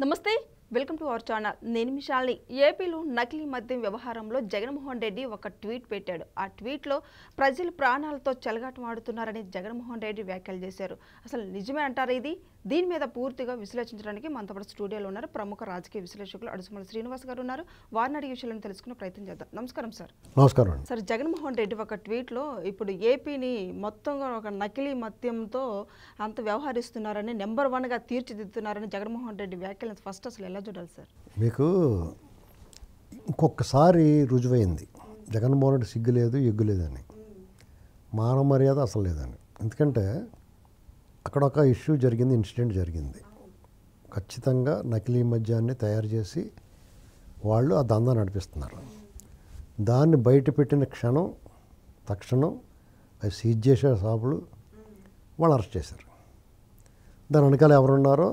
నమస్తే welcome to our channel. నేను మిషాల్ని. ఏపీలో నకిలీ మద్యం వ్యవహారంలో జగన్మోహన్ రెడ్డి ఒక ట్వీట్ పెట్టాడు. ఆ ట్వీట్లో ప్రజలు ప్రాణాలతో చెలగాటమాడుతున్నారని జగన్మోహన్ రెడ్డి వ్యాఖ్యలు చేశారు. అసలు నిజమే అంటారు ఇది? దీని మీద పూర్తిగా విశ్లేషించడానికి మనతో పాటు స్టూడియోలో ఉన్నారు ప్రముఖ రాజకీయ విశ్లేషకులు అడుసుమల్లి శ్రీనివాస్ గారు ఉన్నారు. వారిని అడిగే విషయాలను తెలుసుకునే ప్రయత్నం చేద్దాం. నమస్కారం సార్. నమస్కారం. సార్, జగన్మోహన్ రెడ్డి ఒక ట్వీట్లో ఇప్పుడు ఏపీని మొత్తంగా ఒక నకిలీ మద్యంతో అంత వ్యవహరిస్తున్నారని నెంబర్ 1గా తీర్చిదిద్దుతున్నారని జగన్మోహన్ రెడ్డి వ్యాఖ్యలను ఫస్ట్ అసలు ఎలా చూడాలి సార్? మీకు ఇంకొకసారి రుజువైంది జగన్మోహన్ రెడ్డి సిగ్గు లేదు ఎగ్గు లేదని, మానవ మర్యాద అసలు లేదని. ఎందుకంటే అక్కడ ఒక ఇష్యూ జరిగింది, ఇన్సిడెంట్ జరిగింది. ఖచ్చితంగా నకిలీ మద్యాన్ని తయారు చేసి వాళ్ళు ఆ దందా నడిపిస్తున్నారు. దాన్ని బయట పెట్టిన తక్షణం అది సీజ్ చేసే షాపులు వాళ్ళు అరెస్ట్ చేశారు. దాని వెనకాల ఎవరున్నారో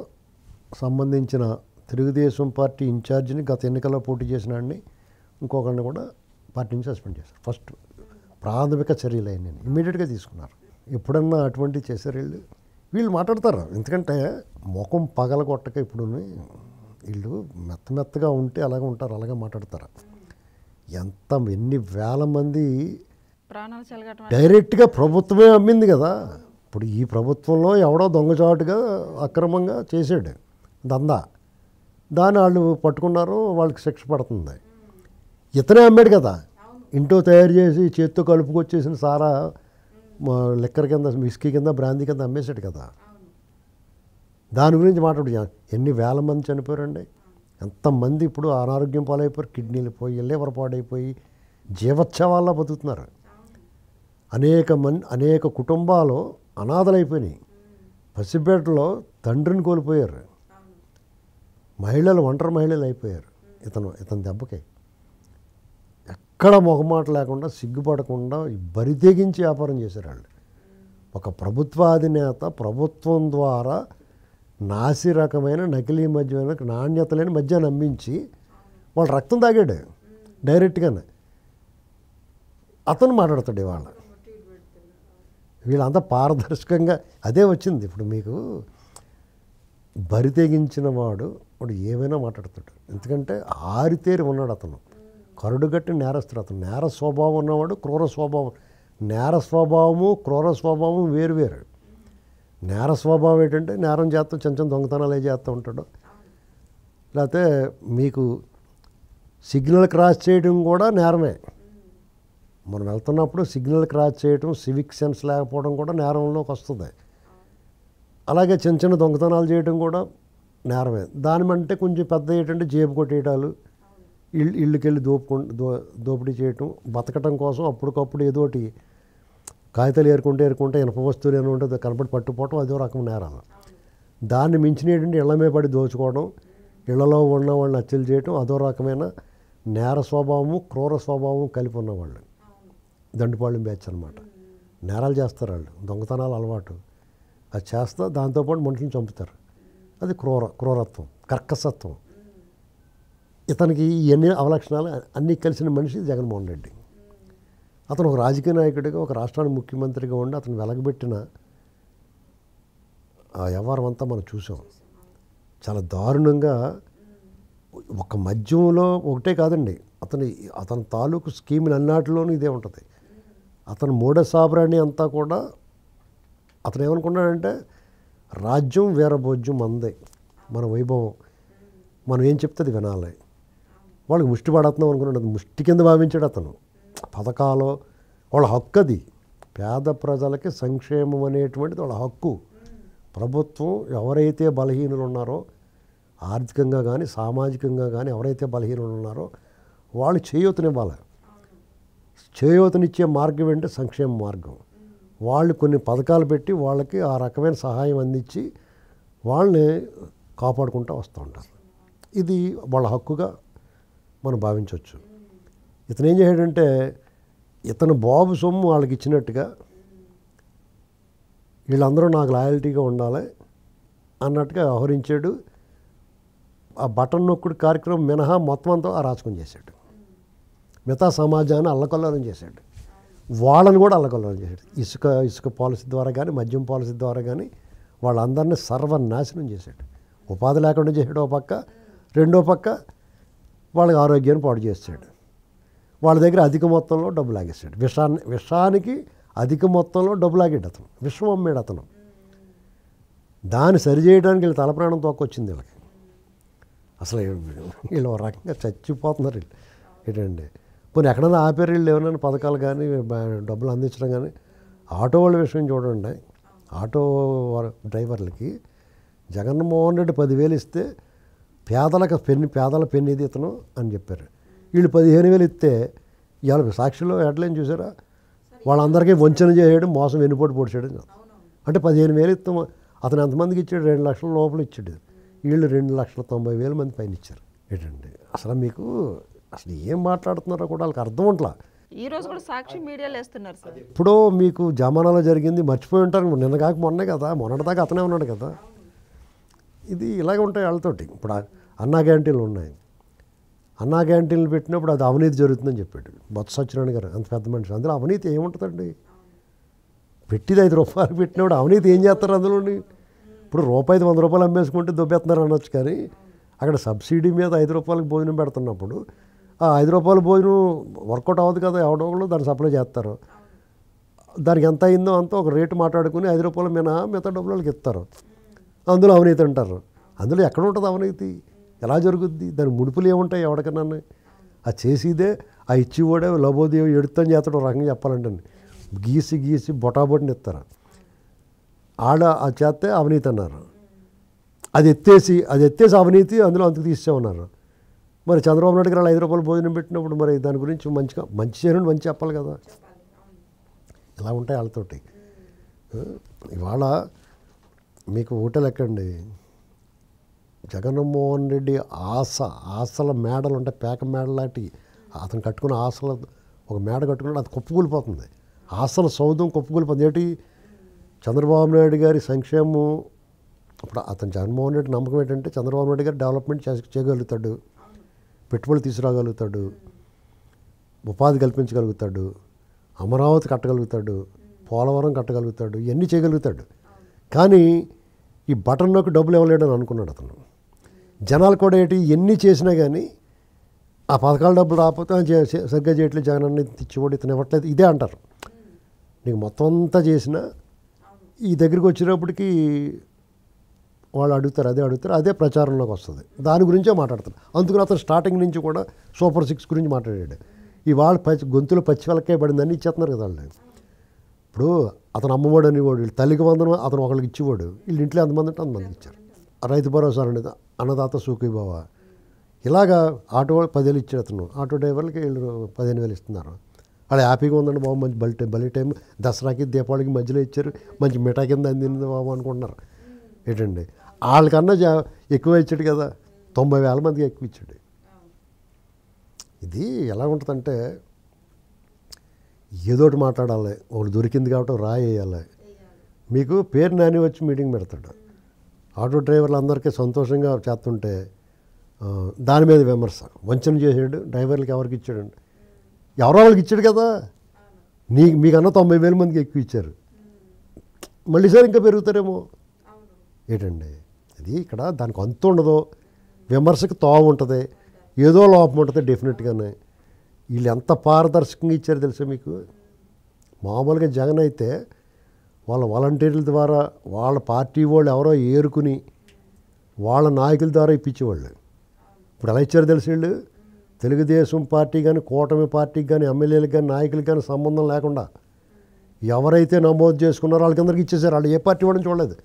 సంబంధించిన తెలుగుదేశం పార్టీ ఇన్ఛార్జిని గత ఎన్నికల్లో పోటీ చేసిన వాడిని ఇంకొకరిని కూడా పార్టీ నుంచి సస్పెండ్ చేశారు. ఫస్ట్ ప్రాథమిక చర్యలు అయినా ఇమ్మీడియట్గా తీసుకున్నారు. ఎప్పుడన్నా అటువంటి చేశారు వీళ్ళు మాట్లాడతారు. ఎందుకంటే ముఖం పగలగొట్టక ఇప్పుడు వీళ్ళు మెత్తగా ఉంటే అలాగే ఉంటారు, అలాగే మాట్లాడతారు. ఎన్ని వేల మంది డైరెక్ట్గా ప్రభుత్వమే అమ్మింది కదా. ఇప్పుడు ఈ ప్రభుత్వంలో ఎవడో దొంగచాటుగా అక్రమంగా చేసాడు దందా, దాన్ని వాళ్ళు పట్టుకున్నారు, వాళ్ళకి శిక్ష పడుతుంది. ఇతనే అమ్మాడు కదా, ఇంట్లో తయారు చేసి చేత్తో కలుపుకొచ్చేసిన సారా లిక్కర్ కింద, విస్కీ కింద, బ్రాందీ కింద అమ్మేశాడు కదా. దాని గురించి మాట్లాడు. ఎన్ని వేల మంది చనిపోయారండి, ఎంతమంది ఇప్పుడు అనారోగ్యం పాలైపోయారు, కిడ్నీలు పోయి, లివర్ పాడైపోయి జీవోత్సవాల్లో బతుకుతున్నారు. అనేక కుటుంబాలు అనాథలైపోయినాయి. పసిబిడ్డలో తండ్రిని కోల్పోయారు, ఒంటరి మహిళలు అయిపోయారు. ఇతని దెబ్బకి ఎక్కడ మొహమాట లేకుండా, సిగ్గుపడకుండా బరితెగించి వ్యాపారం చేశారు వాళ్ళు. ఒక ప్రభుత్వాధినేత ప్రభుత్వం ద్వారా నాసి రకమైన నకిలీ మద్యమైన నాణ్యత లేని మద్యాన్ని అమ్మించి వాళ్ళు రక్తం తాగాడు డైరెక్ట్గానే. అతను మాట్లాడతాడు ఇవాళ. వీళ్ళంతా పారదర్శకంగా అదే వచ్చింది. ఇప్పుడు మీకు బరి తెగించిన వాడు ఏమైనా మాట్లాడతాడు. ఎందుకంటే ఆరితేరి ఉన్నాడు అతను, కరుడుగట్టి నేరస్తుడు. అతను నేర స్వభావం ఉన్నవాడు, క్రూర స్వభావం. నేర స్వభావము క్రూర స్వభావం వేరు. నేర స్వభావం ఏంటంటే నేరం చేస్తాం, చిన్న దొంగతనాలు చేస్తూ ఉంటాడు. లేకపోతే మీకు సిగ్నల్ క్రాస్ చేయడం కూడా నేరమే. మనం వెళ్తున్నప్పుడు సిగ్నల్ క్రాస్ చేయడం, సివిక్ సెన్స్ లేకపోవడం కూడా నేరంలోకి వస్తుంది. అలాగే చిన్న దొంగతనాలు చేయడం కూడా నేరమే. దానిమంటే కొంచెం పెద్ద ఏంటంటే జేబు కొట్టేయటాలు, ఇళ్ళకెళ్ళి దోపిడీ చేయటం, బతకటం కోసం అప్పటికప్పుడు ఏదోటి కాగితాలు ఏరుకుంటే ఇనప వస్తువులు ఏమైనా ఉంటే కనబడి పట్టుకోవటం, అదో రకం నేరాలు. దాన్ని మించిన ఏంటంటే ఇళ్లమే పడి దోచుకోవడం, ఇళ్లలో ఉన్న వాళ్ళని హత్యలు చేయటం, అదో రకమైన నేర స్వభావము క్రూర స్వభావం కలిపి ఉన్నవాళ్ళు. దండుపాళ్ళెం బ్యాచ్ అనమాట. నేరాలు చేస్తారు వాళ్ళు, దొంగతనాలు అలవాటు. అది చేస్తా దాంతోపాటు మనుషులను చంపుతారు. అది క్రూరత్వం, కర్కసత్వం. ఇతనికి ఇవన్నీ అవలక్షణాలు అన్నీ కలిసిన మనిషి జగన్మోహన్ రెడ్డి. అతను ఒక రాజకీయ నాయకుడిగా, ఒక రాష్ట్రానికి ముఖ్యమంత్రిగా ఉండి అతను వెలగబెట్టిన ఆ వ్యవహారం అంతా మనం చూసాం. చాలా దారుణంగా ఒక మద్యంలో ఒకటే కాదండి, అతని తాలూకు స్కీములు అన్నిటిలోనూ ఇదే ఉంటుంది. అతను మూఢ సాబ్రాణి అంతా కూడా అతను ఏమనుకున్నాడంటే రాజ్యం వీరభోజ్యం మందే, మన వైభవం, మనం ఏం చెప్తే అది వినాలి. వాళ్ళకి ముష్టి పడుతున్నాం అనుకున్నాడు. అది ముష్టి కింద భావించాడు అతను. పథకాలు వాళ్ళ హక్కు, అది పేద ప్రజలకి సంక్షేమం అనేటువంటిది వాళ్ళ హక్కు. ప్రభుత్వం ఎవరైతే బలహీనులు ఉన్నారో, ఆర్థికంగా కానీ సామాజికంగా కానీ ఎవరైతే బలహీనులు ఉన్నారో వాళ్ళు చేయూతనివ్వాలి. చేయూతనిచ్చే మార్గం ఏంటంటే సంక్షేమ మార్గం. వాళ్ళు కొన్ని పథకాలు పెట్టి వాళ్ళకి ఆ రకమైన సహాయం అందించి వాళ్ళని కాపాడుకుంటూ వస్తూ ఉంటారు. ఇది వాళ్ళ హక్కుగా మనం భావించవచ్చు. ఇతను ఏం చేశాడంటే ఇతను బాబు సొమ్ము వాళ్ళకి ఇచ్చినట్టుగా వీళ్ళందరూ నాకు లాయల్టీగా ఉండాలి అన్నట్టుగా వ్యవహరించాడు. ఆ బటన్ నొక్కుడు కార్యక్రమం మినహా మొత్తం అంతా అరాచకం చేశాడు. మిగతా సమాజాన్ని అల్లకల్లోలం చేశాడు, వాళ్ళని కూడా అల్లకల్లోలం చేశాడు. ఇసుక పాలసీ ద్వారా కానీ, మద్యం పాలసీ ద్వారా కానీ వాళ్ళందరినీ సర్వనాశనం చేశాడు. ఉపాధి లేకుండా చేసాడు ఓ పక్క, రెండో పక్క వాళ్ళకి ఆరోగ్యాన్ని పాడు చేస్తాడు. వాళ్ళ దగ్గర అధిక మొత్తంలో డబ్బు లాగేస్తాడు. విషానికి అధిక మొత్తంలో డబ్బు లాగాడు అతను, విషం అమ్మాడు అతను. దాన్ని సరిచేయడానికి వీళ్ళు తలప్రాణం తోకొచ్చింది వీళ్ళకి. అసలు వీళ్ళు ఒక రకంగా చచ్చిపోతున్నారు వీళ్ళు. ఏంటండి పోనీ ఎక్కడైనా ఆపారు వీళ్ళు ఏమైనా పథకాలు కానీ డబ్బులు అందించడం కానీ. ఆటో వాళ్ళ విషయం చూడండి, ఆటో డ్రైవర్లకి జగన్మోహన్ రెడ్డి 10,000 ఇస్తే పేదల పెన్ను ఇది ఇతను అని చెప్పారు. వీళ్ళు 15,000 ఇస్తే ఇవాళ సాక్షిలో హెడ్లైన్ చూసారా, వాళ్ళందరికీ వంచన చేయడం, మోసం వెన్నుపోటు పొడిచాడు. అంటే 15,000 ఇస్తాం, అతను ఎంతమందికి ఇచ్చాడు? 2 లక్షల లోపల ఇచ్చాడు. వీళ్ళు 2,90,000 మంది పైన ఇచ్చారు. ఏంటండి అసలు మీకు అసలు ఏం మాట్లాడుతున్నారో కూడా వాళ్ళకి అర్థం ఉంటలా. ఈ రోజు కూడా సాక్షి మీడియాలో వేస్తున్నారు సార్. ఎప్పుడో మీకు జమానాలో జరిగింది మర్చిపోయి ఉంటారు. నిన్న కాక మొన్నే కదా, మొన్నటిదాకా అతనే ఉన్నాడు కదా. ఇది ఇలాగ ఉంటాయి వాళ్ళతోటి. ఇప్పుడు అన్నా క్యాంటీన్లు ఉన్నాయి, అన్నా క్యాంటీన్లు పెట్టినప్పుడు అది అవినీతి జరుగుతుందని చెప్పాడు బొత్స సత్యనారాయణ గారు, అంత పెద్ద మనిషి. అందులో అవినీతి ఏముంటుందండి? పెట్టిది 5 రూపాయలు పెట్టినప్పుడు అవినీతి ఏం చేస్తారు అందులోని? ఇప్పుడు రూపాయిది 100 రూపాయలు అమ్మేసుకుంటే దొబ్బేస్తున్నారు అనొచ్చు. కానీ అక్కడ సబ్సిడీ మీద 5 రూపాయలకి భోజనం పెడుతున్నప్పుడు ఆ 5 రూపాయల భోజనం వర్కౌట్ అవ్వదు కదా, ఎవడో ఒకళ్ళు దాన్ని సప్లై చేస్తారు. దానికి ఎంత అయిందో అంత ఒక రేటు మాట్లాడుకుని 5 రూపాయలు మిగతా డబ్బులు వాళ్ళకి ఇస్తారు. అందులో అవినీతి అంటారు. అందులో ఎక్కడ ఉంటుంది అవినీతి? ఎలా జరుగుద్ది? దాని ముడుపులు ఏముంటాయి ఎవరికన్నా? ఆ చేసేదే ఆ ఇచ్చివాడే లబోదేవి ఎడుతని చేస్తాడు రకంగా చెప్పాలంటే, గీసి బొటాబొటిని ఇస్తారు. ఆ చేస్తే అవినీతి అన్నారు. అది ఎత్తేసి అవినీతి, అందులో అంతకు తీసేమన్నారు. మరి చంద్రబాబు నాయుడు గారు 5 రూపాయలు భోజనం పెట్టినప్పుడు మరి దాని గురించి మంచి చేయడం మంచి చెప్పాలి కదా. ఇలా ఉంటాయి వాళ్ళతోటి. ఇవాళ మీకు ఊటలు ఎక్కండి, జగన్మోహన్ రెడ్డి ఆశల మేడలు ఉంటాయి, పేక మేడ లాంటి అతను కట్టుకున్న ఆశల ఒక మేడ కట్టుకున్నాడు, అది కుప్పకూలిపోతుంది. ఆశల సౌధం కుప్పకూలిపోతుంది. ఏంటి? చంద్రబాబు నాయుడు గారి సంక్షేమం. ఇప్పుడు అతను జగన్మోహన్ రెడ్డి నమ్మకం ఏంటంటే చంద్రబాబు నాయుడు గారు డెవలప్మెంట్ చేయగలుగుతాడు, పెట్టుబడులు తీసుకురాగలుగుతాడు, ఉపాధి కల్పించగలుగుతాడు, అమరావతి కట్టగలుగుతాడు, పోలవరం కట్టగలుగుతాడు, ఇవన్నీ చేయగలుగుతాడు. కానీ ఈ బటన్ నొక్కి డబ్బులు ఇవ్వలేడని అనుకున్నాడు అతను. జనాలు కూడా ఏంటి ఎన్ని చేసినా కానీ ఆ పథకాల డబ్బులు రాకపోతే సరిగ్గా చేయట్లేదు, జగన్ అన్ని తెచ్చిపోయి ఇతను ఇవ్వట్లేదు, ఇదే అంటారు. నీకు మొత్తం అంతా చేసినా ఈ దగ్గరికి వచ్చేటప్పటికి వాళ్ళు అడుగుతారు, అదే ప్రచారంలోకి వస్తుంది. దాని గురించే మాట్లాడతారు. అందుకని అతను స్టార్టింగ్ నుంచి కూడా సూపర్ 6 గురించి మాట్లాడాడు. ఇవాళ గొంతులో పచ్చి వెలక్కాయ పడింది అన్నీ ఇచ్చేస్తున్నారు కదా వాళ్ళు. ఇప్పుడు అతను అమ్మఒడు అనేవాడు, వీళ్ళు తల్లికి వందనం అతను ఒకరికి ఇచ్చేవాడు, వీళ్ళు ఇంట్లో ఎంతమంది అంటే అంతమంది ఇచ్చారు. రైతు భరోసా అనేది అన్నదాత సుఖీభవ, ఇలాగా ఆటో వాళ్ళు 10,000 ఇచ్చారు. అతను ఆటో డ్రైవర్లకి వీళ్ళు 15,000 ఇస్తున్నారు. అలా హ్యాపీగా ఉందండి బాబు, మంచి బలి టైం దసరాకి దీపావళికి మధ్యలో ఇచ్చారు, మంచి మిఠా కింద అందింది బాబు అనుకుంటున్నారు. ఏంటండి వాళ్ళకన్నా ఎక్కువ ఇచ్చాడు కదా, 90,000 మందికి ఎక్కువ ఇచ్చాడు. ఇది ఎలా ఉంటుందంటే ఏదోటి మాట్లాడాలి, ఒకటి దొరికింది కాబట్టి రాయేయాలి. మీకు పేరు నాని వచ్చి మీటింగ్ పెడతాడు, ఆటో డ్రైవర్లు అందరికీ సంతోషంగా చేస్తుంటే దాని మీద విమర్శ, వంచన చేసాడు, డ్రైవర్లకి ఎవరికి ఇచ్చాడండి? ఎవరో వాళ్ళకి ఇచ్చాడు కదా. మీకన్నా 90,000 మందికి ఎక్కువ ఇచ్చారు, మళ్ళీ సార్ ఇంకా పెరుగుతారేమో. ఏంటండి అది ఇక్కడ దానికి అంత ఉండదు, విమర్శకు తోవ ఉంటుంది, ఏదో లోపం ఉంటుంది డెఫినెట్గానే. వీళ్ళు ఎంత పారదర్శకంగా ఇచ్చారో తెలుసా మీకు? మామూలుగా జగన్ అయితే వాళ్ళ వాలంటీర్ల ద్వారా వాళ్ళ పార్టీ వాళ్ళు ఎవరో ఏరుకుని వాళ్ళ నాయకుల ద్వారా ఇప్పించేవాళ్ళు. ఇప్పుడు ఎలా ఇచ్చారో తెలిసి వీళ్ళు తెలుగుదేశం పార్టీ కానీ కూటమి పార్టీకి కానీ ఎమ్మెల్యేలకు కానీ నాయకులకు కానీ సంబంధం లేకుండా ఎవరైతే నమోదు చేసుకున్నారో వాళ్ళకందరికీ ఇచ్చేసారు. వాళ్ళు ఏ పార్టీ వాడని చూడలేదు.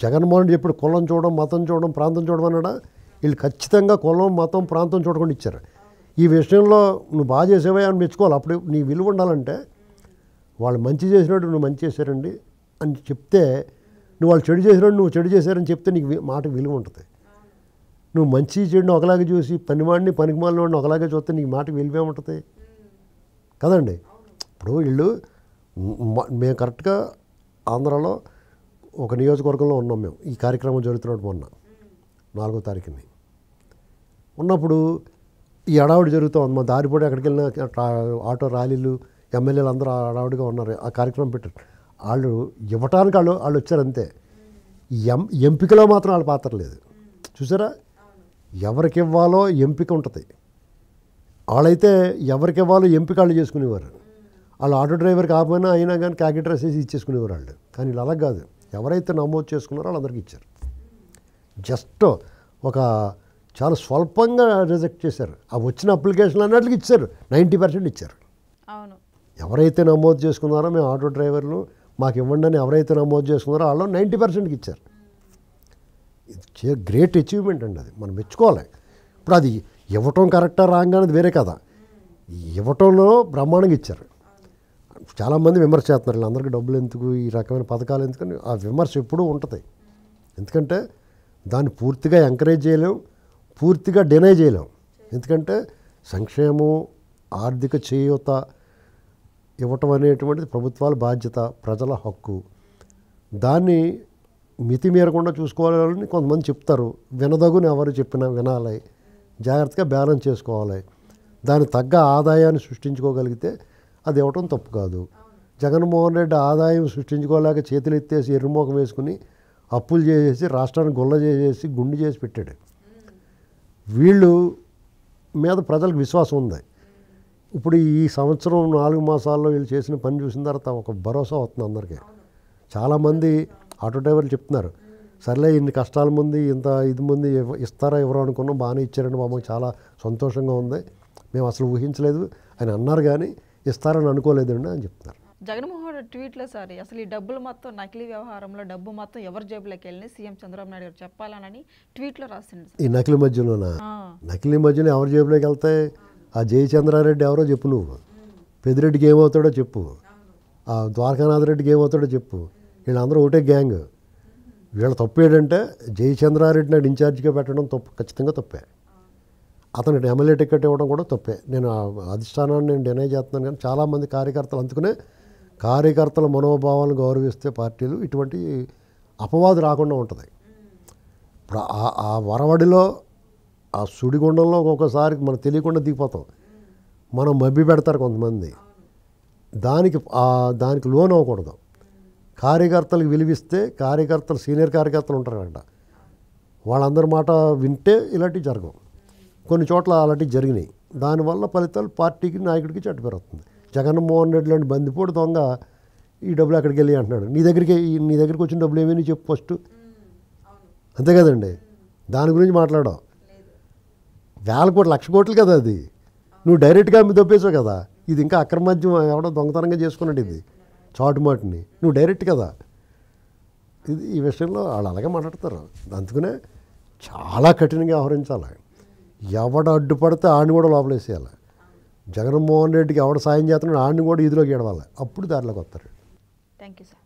జగన్మోహన్ రెడ్డి ఎప్పుడు కులం చూడడం, మతం చూడడం, ప్రాంతం చూడడం అన్నాడా? వీళ్ళు ఖచ్చితంగా కులం, మతం, ప్రాంతం చూడకుండా ఇచ్చారు. ఈ విషయంలో నువ్వు బాగా చేసేవా అని మెచ్చుకోవాలి. అప్పుడు నీ విలువ ఉండాలంటే వాళ్ళు మంచి చేసినట్టు నువ్వు మంచి చేశారండి అని చెప్తే, నువ్వు వాళ్ళు చెడు చేసినట్టు నువ్వు చెడు చేశారని చెప్తే నీకు మాట విలువ ఉంటుంది. నువ్వు మంచి చెడుని ఒకలాగా చూసి పనివాడిని పనికిమాలిన వాడిని ఒకలాగా చూస్తే నీకు మాట విలువే ఉంటుంది కదండి. ఇప్పుడు వీళ్ళు మేము కరెక్ట్గా ఆంధ్రాలో ఒక నియోజకవర్గంలో ఉన్నాం మేము. ఈ కార్యక్రమం జరుగుతున్నప్పుడు మొన్న 4వ తారీఖుని ఉన్నప్పుడు ఈ హడావుడి జరుగుతూ ఉంది. మా దారిపడి ఎక్కడికి వెళ్ళిన ఆటో ర్యాలీలు, ఎమ్మెల్యేలు అందరూ హడావుడిగా ఉన్నారు. ఆ కార్యక్రమం పెట్టారు. వాళ్ళు ఇవ్వటానికి వాళ్ళు వచ్చారు అంతే. ఎంపికలో మాత్రం వాళ్ళ పాత్ర లేదు. చూసారా, ఎవరికి ఇవ్వాలో ఎంపిక ఉంటుంది. వాళ్ళైతే ఎవరికి ఇవ్వాలో ఎంపిక వాళ్ళు చేసుకునేవారు. వాళ్ళు ఆటో డ్రైవర్ కాకపోయినా అయినా కానీ క్యాకెట్ డ్రెస్ వేసి ఇచ్చేసుకునేవారు వాళ్ళు. కానీ వీళ్ళు అలా కాదు, ఎవరైతే నమోదు చేసుకున్నారో వాళ్ళందరికీ ఇచ్చారు. జస్ట్ ఒక చాలా స్వల్పంగా రిజెక్ట్ చేశారు. ఆ వచ్చిన అప్లికేషన్లు అన్నట్లకి ఇచ్చారు, 90% ఇచ్చారు. అవును. ఎవరైతే నమోదు చేసుకున్నారో మేము ఆటో డ్రైవర్లు మాకు ఇవ్వండి అని ఎవరైతే నమోదు చేసుకున్నారో వాళ్ళు 90%కి ఇచ్చారు. ఇది గ్రేట్ అచీవ్మెంట్ అండి, అది మనం మెచ్చుకోవాలి. ఇప్పుడు అది ఇవ్వటం కరెక్టా రాంగ్ అనేది వేరే కదా, ఇవ్వటంలో బ్రహ్మాండంగా ఇచ్చారు. చాలామంది విమర్శ చేస్తున్నారు, వీళ్ళందరికీ డబ్బులు ఎందుకు, ఈ రకమైన పథకాలు ఎందుకని. ఆ విమర్శ ఎప్పుడూ ఉంటుంది. ఎందుకంటే దాన్ని పూర్తిగా ఎంకరేజ్ చేయలేం, పూర్తిగా డినై చేయలేం. ఎందుకంటే సంక్షేమం, ఆర్థిక చేయూత ఇవ్వటం అనేటువంటిది ప్రభుత్వాల బాధ్యత, ప్రజల హక్కు. దాన్ని మితిమీరకుండా చూసుకోవాలని కొంతమంది చెప్తారు. వినదగుని ఎవరు చెప్పినా వినాలి, జాగ్రత్తగా బ్యాలెన్స్ చేసుకోవాలి. దానికి తగ్గ ఆదాయాన్ని సృష్టించుకోగలిగితే అది ఇవ్వటం తప్పు కాదు. జగన్మోహన్ రెడ్డి ఆదాయం సృష్టించుకోలేక చేతులు ఎత్తేసి ఎర్రమోకం వేసుకుని అప్పులు చేసేసి రాష్ట్రాన్ని గుల్ల చేసేసి గుండు చేసి పెట్టాడు. వీళ్ళు మీద ప్రజలకు విశ్వాసం ఉంది. ఇప్పుడు ఈ సంవత్సరం 4 మాసాల్లో వీళ్ళు చేసిన పని చూసిన తర్వాత ఒక భరోసా అవుతుంది అందరికీ. చాలామంది ఆటో డ్రైవర్లు చెప్తున్నారు, సర్లే ఇన్ని కష్టాల ముందు ఇంత ఇది ముందు ఇస్తారా ఎవరో అనుకున్నాం, బాగానే ఇచ్చారండి బాబు, చాలా సంతోషంగా ఉంది, మేము అసలు ఊహించలేదు అని అన్నారు, కానీ ఇస్తారని అనుకోలేదండి అని చెప్తున్నారు. జగన్మోహన్ రెడ్డి ట్వీట్లో సార్ అసలు ఈ డబ్బులు మొత్తం నకిలీ వ్యవహారంలో డబ్బు మొత్తం ఎవరి జేబులోకి వెళ్ళి సీఎం చంద్రబాబు నాయుడు గారు చెప్పాలని ట్వీట్లో రాసిండు. ఈ నకిలీ మధ్యలోనా? నకిలీ మధ్యలో ఎవరి జేబులోకి వెళ్తాయి? ఆ జయచంద్రారెడ్డి ఎవరో చెప్పు, నువ్వు పెద్దిరెడ్డికి ఏమవుతాడో చెప్పు, ఆ ద్వారకానాథ్ రెడ్డికి ఏమవుతాడో చెప్పు. వీళ్ళందరూ ఒకటే గ్యాంగ్. వీళ్ళ తప్పు ఏంటంటే జయచంద్రారెడ్డి నాయుడు ఇన్ఛార్జిగా పెట్టడం తప్పు, ఖచ్చితంగా తప్పే. అతనికి ఎమ్మెల్యే టికెట్ ఇవ్వడం కూడా తప్పే. నేను అధిష్టానాన్ని నేను డినై చేస్తున్నాను. కానీ చాలామంది కార్యకర్తలు, అందుకనే కార్యకర్తల మనోభావాలను గౌరవిస్తే పార్టీలు ఇటువంటి అపవాదు రాకుండా ఉంటుంది. ఇప్పుడు ఆ వరవడిలో, ఆ సుడిగుండంలో ఒక్కొక్కసారి మనకు తెలియకుండా దిగిపోతాం. మనం మభ్య పెడతారు కొంతమంది, దానికి లోన్ అవ్వకూడదు. కార్యకర్తలకు విలువిస్తే, కార్యకర్తలు సీనియర్ కార్యకర్తలు ఉంటారు అంట, వాళ్ళందరి మాట వింటే ఇలాంటివి జరగవు. కొన్ని చోట్ల అలాంటివి జరిగినాయి. దానివల్ల ఫలితాలు పార్టీకి, నాయకుడికి చెడ్డ పేరు వస్తుంది. జగన్మోహన్ రెడ్డి లాంటి బందిపోటు దొంగ ఈ డబ్బులు అక్కడికి వెళ్ళి అంటున్నాడు, నీ దగ్గరికి వచ్చిన డబ్బులు ఏమీ చెప్పు ఫస్ట్, అంతే కదండి. దాని గురించి మాట్లాడవు. 1000 కోట్లు 1,00,000 కోట్లు కదా అది, నువ్వు డైరెక్ట్గా అమ్మి దొప్పేసావు కదా. ఇది ఇంకా అక్రమద్యం ఎవడో దొంగతనంగా చేసుకున్నాడు, ఇది చాటుమాటిని, నువ్వు డైరెక్ట్ కదా. ఇది ఈ విషయంలో వాళ్ళు అలాగే మాట్లాడతారు. అందుకనే చాలా కఠినంగా వ్యవహరించాలి. ఎవడ అడ్డుపడితే ఆడిని కూడా లోపలేసేయాలి. జగన్మోహన్ రెడ్డికి ఎవడ సాయం చేస్తున్నాడు ఆడిని కూడా ఇదిలోకి ఏడవాలి, అప్పుడు దారిలోకి వస్తారు. Thank you sir.